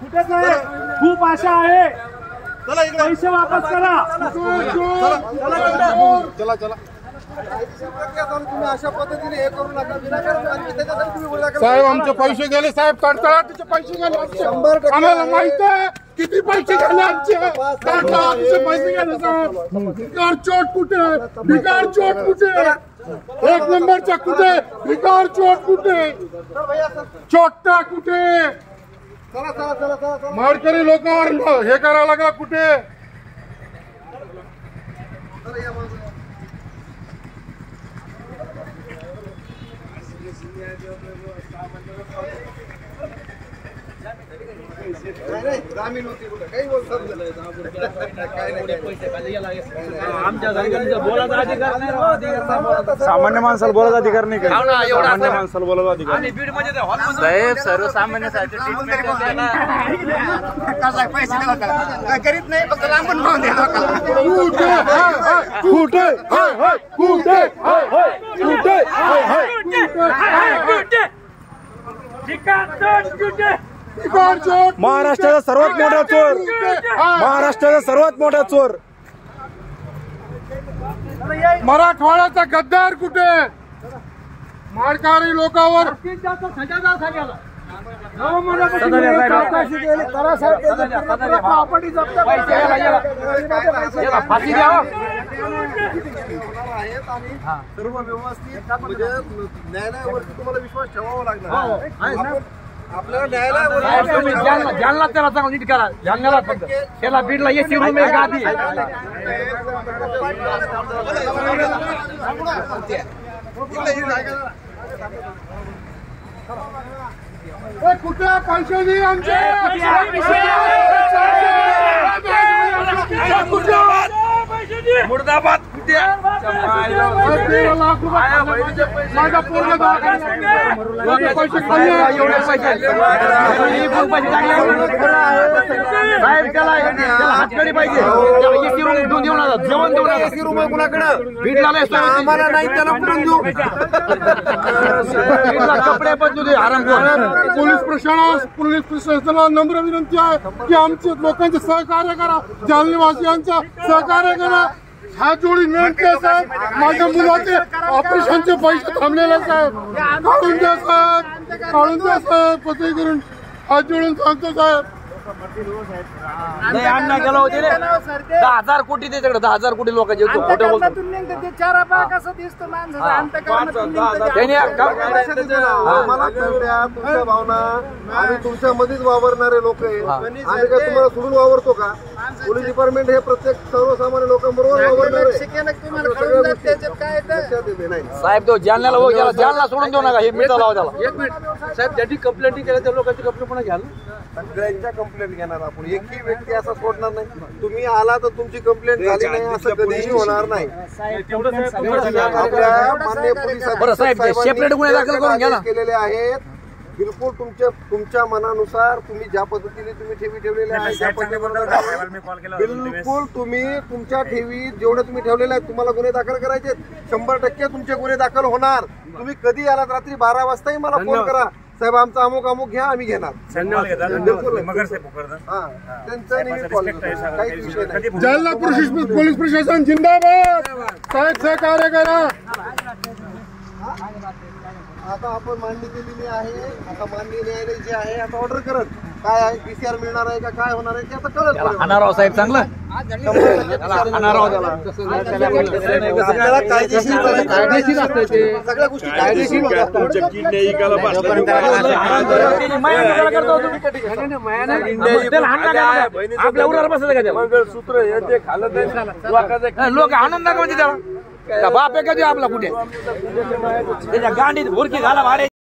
कुठे साहेब खूप आशा आहे, पैसे वापस करा। चला चला तुम्ही अशा पद्धतीने हे करू नका साहेब। आमचे पैसे गेले साहेब, कडकडाटीचे पैसे गेले। आम्हाला माहित आहे किती पैसे गेले आमचे, कडकडाटीचे पैसे गेले साहेब। भिकार चोट कुठे, भिकार चोट कुठे, एक नंबरचा कुठे, भिकार चोट कुठे, चोट्टा कुठे, मारकरी लोकांवर हे करायला लागला कुठे। ग्रामीण होती कुठे काही बोलतात सामान्य माणसाला बोलायचा अधिकार नाही का? सामान्य माणसाला बोलायचा अधिकार साहेब सर्वसामान्य करीत नाही, फक्त लांबून महाराष्ट्राचा सर्वात मोठा चोर, महाराष्ट्राचा सर्वात मोठा चोर, मराठवाड्याचा गद्दार कुठे, मारकारी लोकांवर सर्व व्यवस्थित म्हणजे न्यायालयावरती तुम्हाला विश्वास ठेवावा लागणार। आपल्याला जालना त्याला चांगलं नीट करा, जालन्याला फक्त त्याला बीडला एसी रूम एक आधी कुठे पैसे नाही आमचे, मुर्दाबाद माझा पूर्ण हातकडी पाहिजे, जेवण देऊ एसी रूम आहे कुणाकडे, बीडला आम्हाला नाही त्याला कुठून देऊ, कपडे पण देऊ दे आराम। पोलीस प्रशासनाला नम्र विनंती आहे की आमच्या लोकांचे सहकार्य करा, जालनेवासियांचा सहकार्य करा। हात जोडून विनंती आहे साहेब, माझ्या मुलाचे ऑपरेशनचे पैसे थांबलेले साहेब, काढून द्या साहेब, काढून द्या साहेब, पत्र करून हात जोडून सांगतो साहेब। अण्णा गेला होते रे, 10,000 कोटी त्याच्याकडे, 10,000 कोटी लोकांचे खोटं बोलतो। मला कळत्या तुमच्या भावना, आम्ही तुमच्या मध्येच वावरणारे लोक आहे, आम्ही काय तुम्हाला सोडून वावरतो का? पोलीस डिपार्टमेंट हे प्रत्येक सर्वसामान्य लोकांबरोबर वावरणार आहे। साहेब तो जालन्याला हो, जालना सोडून देऊ नका, हे मीटर लावा त्याला। एक मिनिट साहेब, ज्यांची कंप्लेंट केल्या त्या लोकांची कंप्लेंट पण घ्याल, सगळ्यांच्या कंप्लेंट घेणार आपण, एकही व्यक्ती असा सोडणार नाही। तुम्ही आला तर तुमची कंप्लेंट झाली नाही असं कधीही होणार नाही। आपल्या माननीय पोलिसांनी केलेले आहेत, बिलकुल तुमच्या मनानुसार तुम्ही ज्या पद्धतीने तुम्ही ठेवी ठेवलेल्या आहेत त्या पद्धतीने बिलकुल तुम्ही तुमच्या ठेवी जेवढे तुम्ही ठेवलेले आहेत, तुम्हाला गुन्हे दाखल करायचे 100% तुमचे गुन्हे दाखल होणार। तुम्ही कधी आलात, रात्री 12 वाजताही मला फोन करा, साहेब आमचा अमुक अमुक घ्या, आम्ही घेणार। जालना पोलीस प्रशासन जिंदाबाद, साहेब सहकार्य करा। आता आपण मांडणी केलेली आहे, आता माननीय न्यायालय जे आहे आता ऑर्डर करत काय आहे, PCR मिळणार आहे का काय होणार आहे ते आता कळत। अनाराव साहेब चांगलं कायदेशीर असते ते, सगळ्या गोष्टी कायदेशीर मंगळसूत्र हे ते खालत लोक आनंद म्हणजे त्याला बाप आहे कधी आपला कुठे त्याच्या गांडीत भुरकी घाला भाडे।